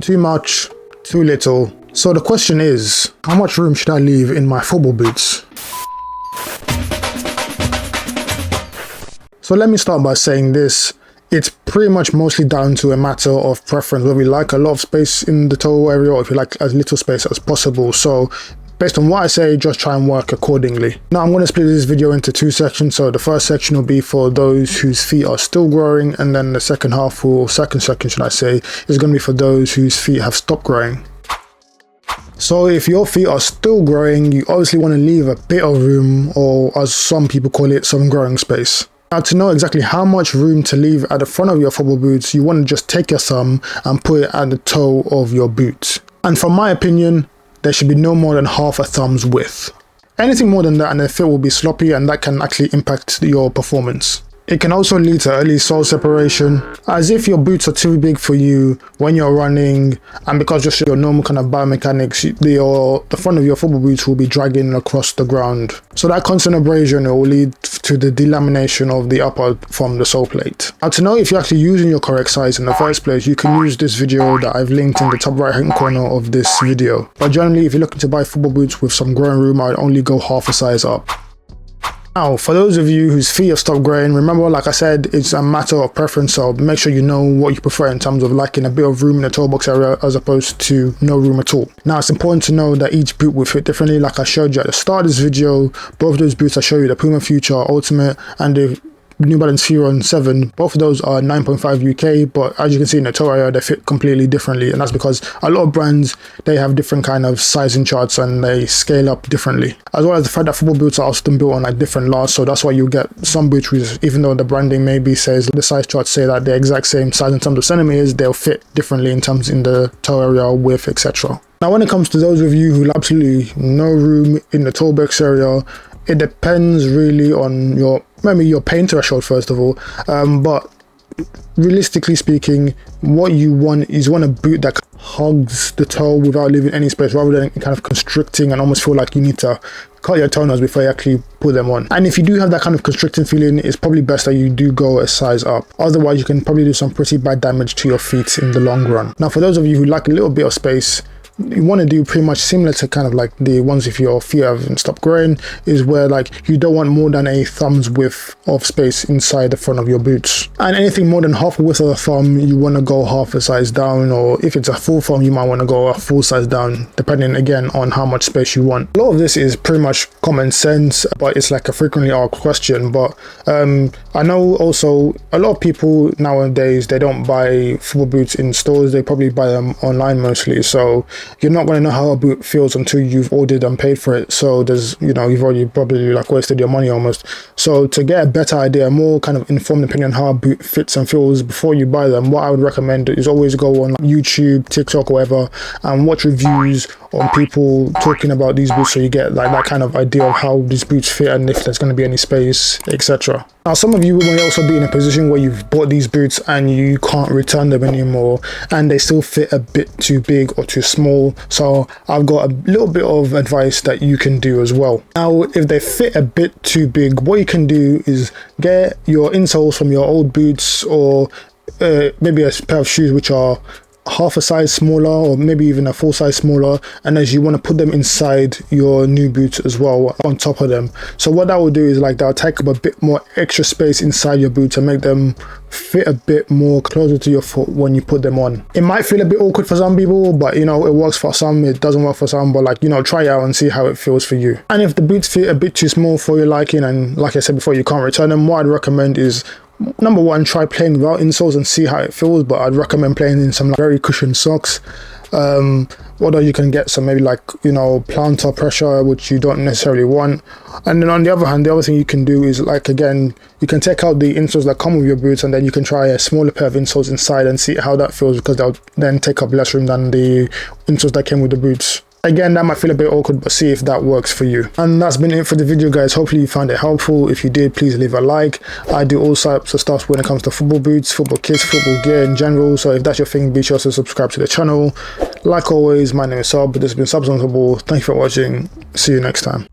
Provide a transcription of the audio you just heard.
too much, too little. So the question is, how much room should I leave in my football boots? So let me start by saying this. It's pretty much mostly down to a matter of preference, whether you like a lot of space in the toe area or if you like as little space as possible. So based on what I say, just try and work accordingly. Now I'm going to split this video into two sections. So the first section will be for those whose feet are still growing, and then the second half, or second section should I say, is going to be for those whose feet have stopped growing. So if your feet are still growing, you obviously want to leave a bit of room, or as some people call it, some growing space. Now, to know exactly how much room to leave at the front of your football boots, you want to just take your thumb and put it at the toe of your boot. And from my opinion, there should be no more than half a thumb's width. Anything more than that and the fit will be sloppy, and that can actually impact your performance. It can also lead to early sole separation, as if your boots are too big for you when you're running, and because just your normal kind of biomechanics, the front of your football boots will be dragging across the ground. So that constant abrasion will lead to the delamination of the upper from the sole plate. Now, to know if you're actually using your correct size in the first place, you can use this video that I've linked in the top right hand corner of this video. But generally, if you're looking to buy football boots with some growing room, I'd only go half a size up. Now, for those of you whose feet have stopped growing, remember, like I said, it's a matter of preference, so make sure you know what you prefer in terms of liking a bit of room in the toe box area as opposed to no room at all. Now, it's important to know that each boot will fit differently. Like I showed you at the start of this video, both of those boots I showed you, the Puma Future Ultimate and the New Balance Furon 7, both of those are 9.5 UK, but as you can see in the toe area, they fit completely differently, and that's because a lot of brands, they have different kind of sizing charts and they scale up differently, as well as the fact that football boots are often built on like different lasts. So that's why you get some boots which, even though the branding maybe says the size charts say that the exact same size in terms of centimeters, they'll fit differently in terms in the toe area, width, etc. Now, when it comes to those of you who have absolutely no room in the toe box area, it depends really on your pain threshold first of all, but realistically speaking, what you want is a boot that hugs the toe without leaving any space, rather than kind of constricting and almost feel like you need to cut your toenails before you actually put them on. And if you do have that kind of constricting feeling, it's probably best that you do go a size up. Otherwise, you can probably do some pretty bad damage to your feet in the long run. Now, for those of you who like a little bit of space, you want to do pretty much similar to kind of like the ones if your feet haven't stopped growing, is where like you don't want more than a thumb's width of space inside the front of your boots, and anything more than half a width of a thumb, you want to go half a size down, or if it's a full thumb, you might want to go a full size down, depending again on how much space you want. A lot of this is pretty much common sense, but it's like a frequently asked question. But I know also a lot of people nowadays, they don't buy football boots in stores, they probably buy them online mostly, so you're not going to know how a boot feels until you've ordered and paid for it. So there's, you've already probably like wasted your money almost. So to get a better idea, a more kind of informed opinion on how a boot fits and feels before you buy them, what I would recommend is always go on YouTube, TikTok, or whatever, and watch reviews on people talking about these boots, so you get like that kind of idea of how these boots fit and if there's going to be any space, etc. Now, some of you may also be in a position where you've bought these boots and you can't return them anymore, and they still fit a bit too big or too small. So I've got a little bit of advice that you can do as well. Now, if they fit a bit too big, what you can do is get your insoles from your old boots, or maybe a pair of shoes which are half a size smaller, or maybe even a full size smaller, and as you want to put them inside your new boots as well on top of them. So what that will do is like that'll take up a bit more extra space inside your boots and make them fit a bit more closer to your foot when you put them on. It might feel a bit awkward for some people, but it works for some, it doesn't work for some, but like try it out and see how it feels for you. And if the boots fit a bit too small for your liking, and like I said before, you can't return them, what I'd recommend is, number one, try playing without insoles and see how it feels, but I'd recommend playing in some like very cushioned socks. Although you can get some maybe like plantar pressure, which you don't necessarily want. And then on the other hand, the other thing you can do is like, again, you can take out the insoles that come with your boots, and then you can try a smaller pair of insoles inside and see how that feels, because they'll then take up less room than the insoles that came with the boots. Again, that might feel a bit awkward, but see if that works for you. And that's been it for the video, guys. Hopefully you found it helpful. If you did, please leave a like. I do all types of stuff when it comes to football boots, football kits, football gear in general. So if that's your thing, be sure to subscribe to the channel. Like always, my name is Sub. This has been Subs on Football. Thank you for watching. See you next time.